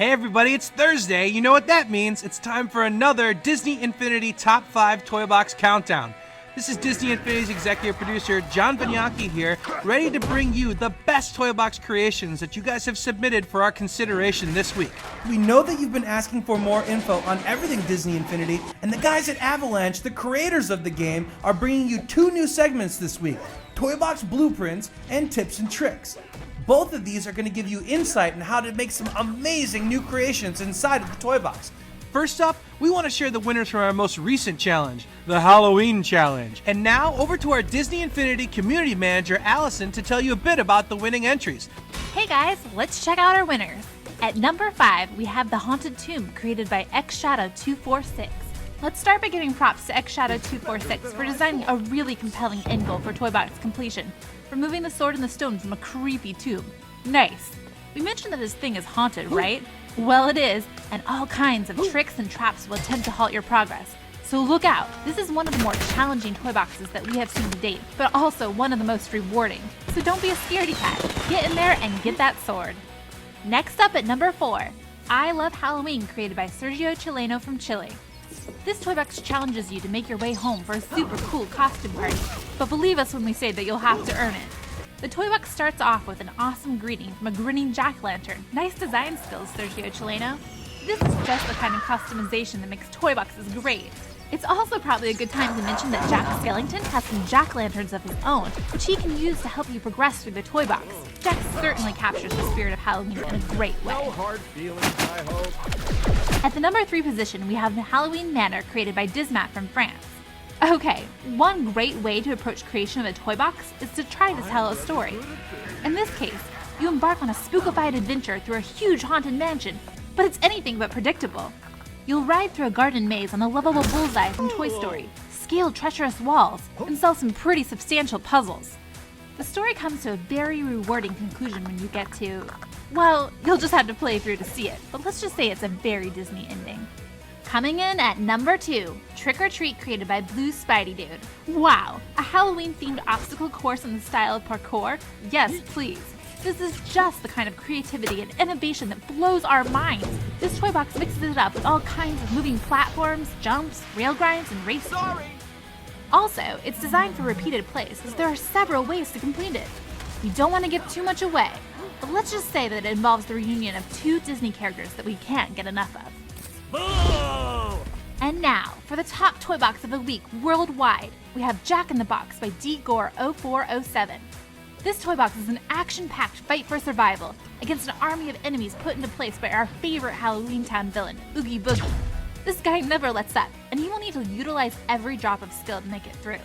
Hey everybody, it's Thursday. You know what that means. It's time for another Disney Infinity Top 5 Toy Box Countdown. This is Disney Infinity's executive producer, John Vignacchi here, ready to bring you the best Toy Box creations that you guys have submitted for our consideration this week. We know that you've been asking for more info on everything Disney Infinity, and the guys at Avalanche, the creators of the game, are bringing you 2 new segments this week, Toy Box Blueprints and Tips and Tricks. Both of these are going to give you insight on how to make some amazing new creations inside of the Toy Box. First up, we want to share the winners from our most recent challenge, the Halloween Challenge. And now, over to our Disney Infinity Community Manager Allison to tell you a bit about the winning entries. Hey guys, let's check out our winners. At number 5, we have the Haunted Tomb created by XShadow246. Let's start by giving props to XShadow246 for designing a really compelling end goal for Toy Box completion, removing the sword and the stone from a creepy tomb. Nice. We mentioned that this thing is haunted, right? Well, it is, and all kinds of tricks and traps will attempt to halt your progress. So look out. This is one of the more challenging toy boxes that we have seen to date, but also one of the most rewarding. So don't be a scaredy cat. Get in there and get that sword. Next up at number 4, I Love Halloween created by Sergio Chileno from Chile. This toy box challenges you to make your way home for a super cool costume party, but believe us when we say that you'll have to earn it. The toy box starts off with an awesome greeting from a grinning jack-o'-lantern. Nice design skills, Sergio Chileno. This is just the kind of customization that makes toy boxes great. It's also probably a good time to mention that Jack Skellington has some jack-o'-lanterns of his own, which he can use to help you progress through the toy box. Jack certainly captures the spirit of Halloween in a great way. No hard feelings, I hope. At the number 3 position, we have the Halloween Manor created by Dismat from France. Okay, one great way to approach creation of a toy box is to try to tell a story. In this case, you embark on a spookified adventure through a huge haunted mansion, but it's anything but predictable. You'll ride through a garden maze on a lovable bullseye from Toy Story, scale treacherous walls, and solve some pretty substantial puzzles. The story comes to a very rewarding conclusion when you get to, well, you'll just have to play through to see it, but let's just say it's a very Disney ending. Coming in at number 2, Trick or Treat created by Blue Spidey Dude. Wow, a Halloween-themed obstacle course in the style of parkour? Yes, please. This is just the kind of creativity and innovation that blows our minds. This toy box mixes it up with all kinds of moving platforms, jumps, rail grinds, and racing. Also, it's designed for repeated plays, as there are several ways to complete it. We don't want to give too much away, but let's just say that it involves the reunion of 2 Disney characters that we can't get enough of. And now, for the top toy box of the week worldwide, we have Jack in the Box by DGore0407. This toy box is an action-packed fight for survival against an army of enemies put into place by our favorite Halloween Town villain, Oogie Boogie. This guy never lets up, and he will need to utilize every drop of skill to make it through.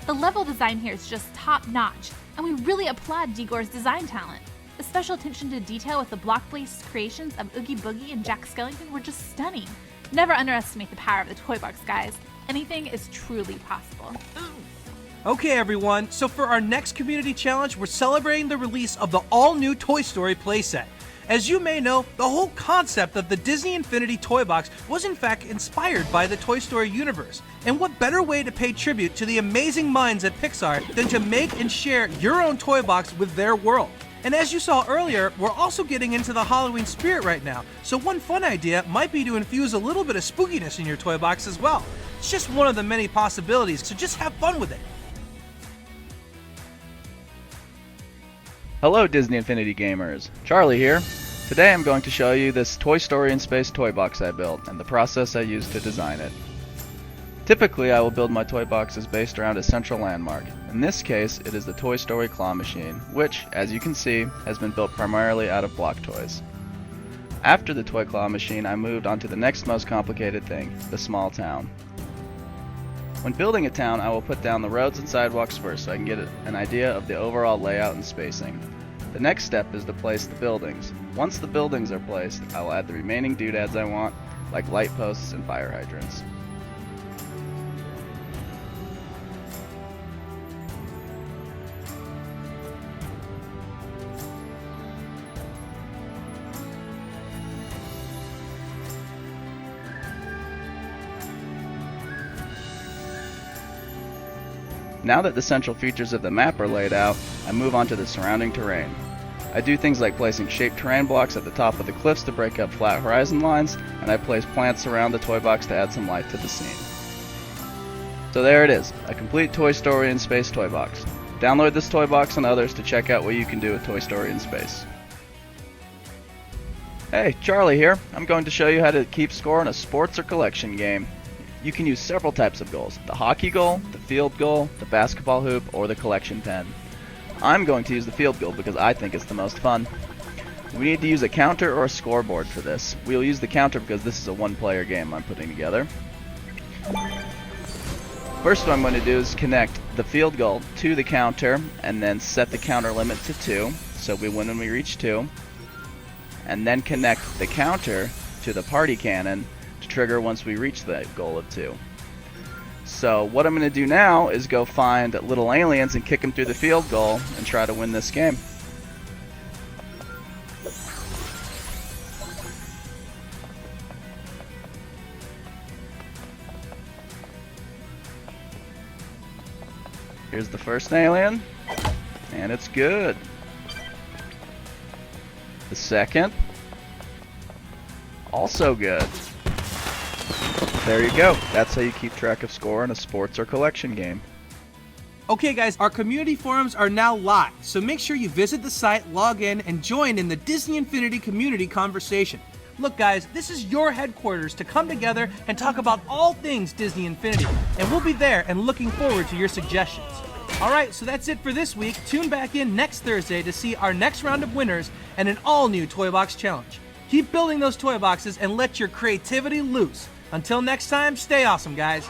The level design here is just top-notch, and we really applaud DGore's design talent. The special attention to detail with the block-based creations of Oogie Boogie and Jack Skellington were just stunning. Never underestimate the power of the toy box, guys. Anything is truly possible. Okay everyone, so for our next community challenge, we're celebrating the release of the all-new Toy Story playset. As you may know, the whole concept of the Disney Infinity Toy Box was in fact inspired by the Toy Story universe. And what better way to pay tribute to the amazing minds at Pixar than to make and share your own toy box with their world? And as you saw earlier, we're also getting into the Halloween spirit right now, so one fun idea might be to infuse a little bit of spookiness in your toy box as well. It's just one of the many possibilities, so just have fun with it. Hello Disney Infinity gamers, Charlie here. Today I'm going to show you this Toy Story in Space toy box I built and the process I used to design it. Typically I will build my toy boxes based around a central landmark. In this case it is the Toy Story claw machine, which, as you can see, has been built primarily out of block toys. After the toy claw machine I moved on to the next most complicated thing, the small town. When building a town I will put down the roads and sidewalks first so I can get an idea of the overall layout and spacing. The next step is to place the buildings. Once the buildings are placed, I will add the remaining doodads I want, like light posts and fire hydrants. Now that the central features of the map are laid out, I move on to the surrounding terrain. I do things like placing shaped terrain blocks at the top of the cliffs to break up flat horizon lines, and I place plants around the toy box to add some life to the scene. So there it is, a complete Toy Story in Space toy box. Download this toy box and others to check out what you can do with Toy Story in Space. Hey, Charlie here. I'm going to show you how to keep score in a sports or collection game. You can use several types of goals: the hockey goal, the field goal, the basketball hoop, or the collection pen. I'm going to use the field goal because I think it's the most fun. We need to use a counter or a scoreboard for this. We'll use the counter because this is a one-player game I'm putting together. First what I'm going to do is connect the field goal to the counter and then set the counter limit to 2, so we win when we reach 2. And then connect the counter to the party cannon to trigger once we reach the goal of 2. So what I'm going to do now is go find little aliens and kick them through the field goal and try to win this game. Here's the first alien, and it's good. The second, also good. There you go. That's how you keep track of score in a sports or collection game. Okay guys, our community forums are now live, so make sure you visit the site, log in, and join in the Disney Infinity community conversation. Look guys, this is your headquarters to come together and talk about all things Disney Infinity, and we'll be there and looking forward to your suggestions. Alright, so that's it for this week. Tune back in next Thursday to see our next round of winners and an all-new Toy Box Challenge. Keep building those toy boxes and let your creativity loose. Until next time, stay awesome, guys.